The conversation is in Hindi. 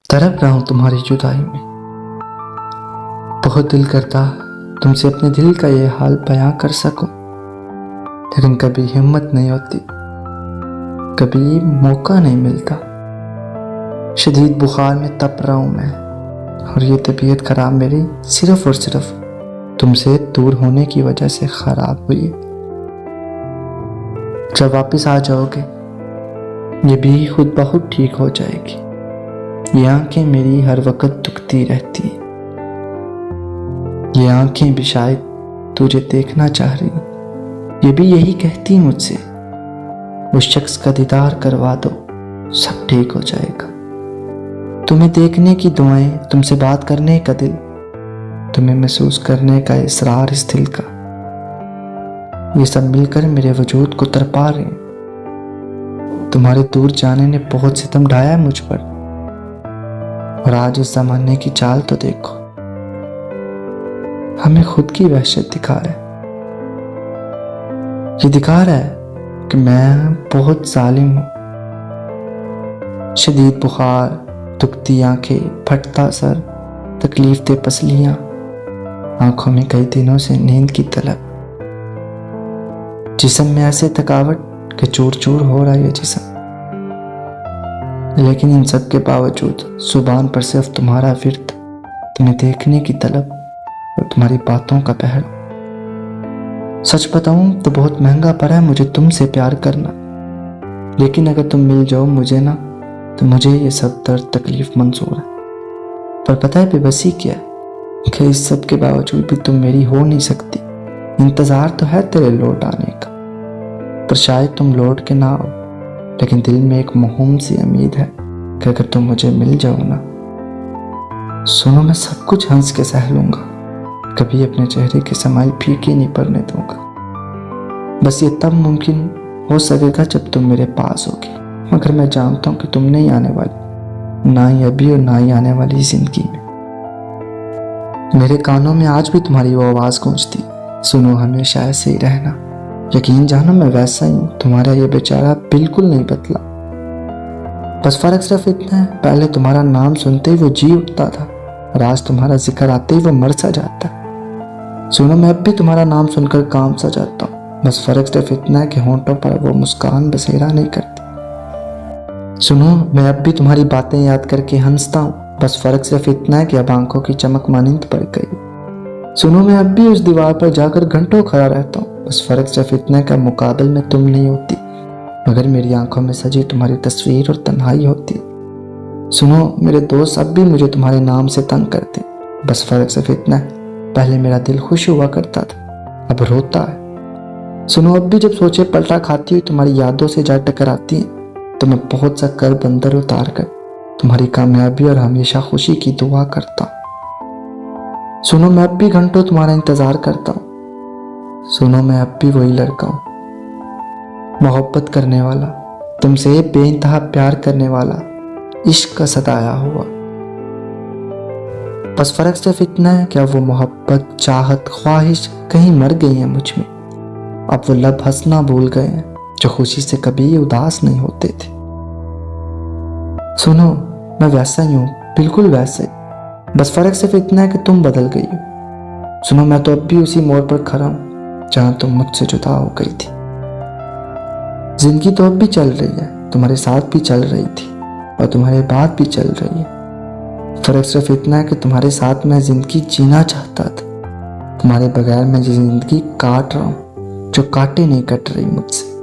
तड़प रहा हूं तुम्हारी जुदाई में। बहुत दिल करता तुमसे अपने दिल का ये हाल बयां कर सकूं, लेकिन कभी हिम्मत नहीं होती, कभी मौका नहीं मिलता। शदीद बुखार में तप रहा हूं मैं, और ये तबीयत खराब मेरी सिर्फ और सिर्फ तुमसे दूर होने की वजह से खराब हुई। जब वापस आ जाओगे ये भी खुद ब खुद ठीक हो जाएगी। ये आंखें मेरी हर वक्त दुखती रहती हैं, ये आंखें भी शायद तुझे देखना चाह रही, ये भी यही कहती मुझसे, उस शख्स का दीदार करवा दो, सब ठीक हो जाएगा। तुम्हें देखने की दुआएं, तुमसे बात करने का दिल, तुम्हें महसूस करने का इसरार इस दिल का, ये सब मिलकर मेरे वजूद को तड़पा रहे हैं। तुम्हारे दूर जाने ने बहुत सितम ढाया मुझ पर, और आज इस जमाने की चाल तो देखो, हमें खुद की वहशत दिखा रहा है। ये दिखा रहा है कि मैं बहुत जालिम हूं। शदीद बुखार, दुखती आंखें, फटता सर, तकलीफ दे पसलियां, आंखों में कई दिनों से नींद की तलब, जिस्म में ऐसे थकावट कि चूर चूर हो रहा है ये जिस्म। लेकिन इन सब के बावजूद जुबान पर सिर्फ तुम्हारा विर्द, तुम्हें देखने की तलब और तुम्हारी बातों का पहरा। सच बताऊं तो बहुत महंगा पड़ा है मुझे तुमसे प्यार करना, लेकिन अगर तुम मिल जाओ मुझे ना, तो मुझे ये सब दर्द तकलीफ मंजूर है। पर पता है बेबसी क्या है, कि इस सब के बावजूद भी तुम मेरी हो नहीं सकती। इंतजार तो है तेरे लौट आने का, पर शायद तुम लौट के ना आओ, लेकिन दिल में एक महूम सी उम्मीद है कि अगर तुम मुझे मिल जाओ ना, सुनो मैं सब कुछ हंस के सह लूंगा, कभी अपने चेहरे की समाई फीकी नहीं पड़ने दूंगा। बस ये तब मुमकिन हो सकेगा जब तुम मेरे पास होगी, मगर मैं जानता हूं कि तुम नहीं आने वाली, ना ही अभी और ना ही आने वाली जिंदगी में। मेरे कानों में आज भी तुम्हारी वो आवाज गूंजती, सुनो हमेशा ऐसे ही रहना। यकीन जानो मैं वैसा ही हूं, तुम्हारा ये बेचारा बिल्कुल नहीं बदला। बस फर्क सिर्फ इतना है, पहले तुम्हारा नाम सुनते ही वो जी उठता था, और आज तुम्हारा जिक्र आते ही वो मर सा जाता है। सुनो मैं अब भी तुम्हारा नाम सुनकर काम सा जाता हूँ, बस फर्क सिर्फ इतना है कि होंठों पर वो मुस्कान बसेरा नहीं करती। सुनो मैं अब भी तुम्हारी बातें याद करके हंसता हूँ, बस फर्क सिर्फ इतना है कि अब आंखों की चमक मानिंद पड़ गई। सुनो मैं अब भी उस दीवार पर जाकर घंटों खड़ा रहता हूँ, बस फर्क सिर्फ इतना का मुकाबले में तुम नहीं होती, मगर मेरी आंखों में सजी तुम्हारी तस्वीर और तन्हाई होती। सुनो मेरे दोस्त अब भी मुझे तुम्हारे नाम से तंग करते, बस फर्क सिर्फ इतना है, पहले मेरा दिल खुश हुआ करता था, अब रोता है। सुनो अब भी जब सोचे पलटा खाती हुई तुम्हारी यादों से जा टकराती हैं, तो मैं बहुत सा कर बंदर उतार कर तुम्हारी कामयाबी और हमेशा खुशी की दुआ करता हूँ। सुनो मैं अब भी घंटों तुम्हारा इंतजार करता हूँ, सुनो मैं अब भी वही लड़का हूं, मोहब्बत करने वाला, तुमसे बेइंतहा प्यार करने वाला, इश्क का सताया हुआ। बस फर्क सिर्फ इतना है कि अब वो मोहब्बत, चाहत, ख्वाहिश कहीं मर गई है मुझ में। अब वो लब हंसना भूल गए हैं जो खुशी से कभी उदास नहीं होते थे। सुनो मैं वैसा ही हूं, बिल्कुल वैसे ही, बस फर्क सिर्फ इतना है कि तुम बदल गई हो। सुनो मैं तो अब भी उसी मोड़ पर खड़ा हूं जहां तुम मुझसे जुदा हो गई थी। जिंदगी तो अब भी चल रही है, तुम्हारे साथ भी चल रही थी, और तुम्हारे बाद भी चल रही है। फर्क सिर्फ इतना है कि तुम्हारे साथ मैं जिंदगी जीना चाहता था, तुम्हारे बगैर मैं जिंदगी काट रहा हूं, जो काटे नहीं कट रही मुझसे।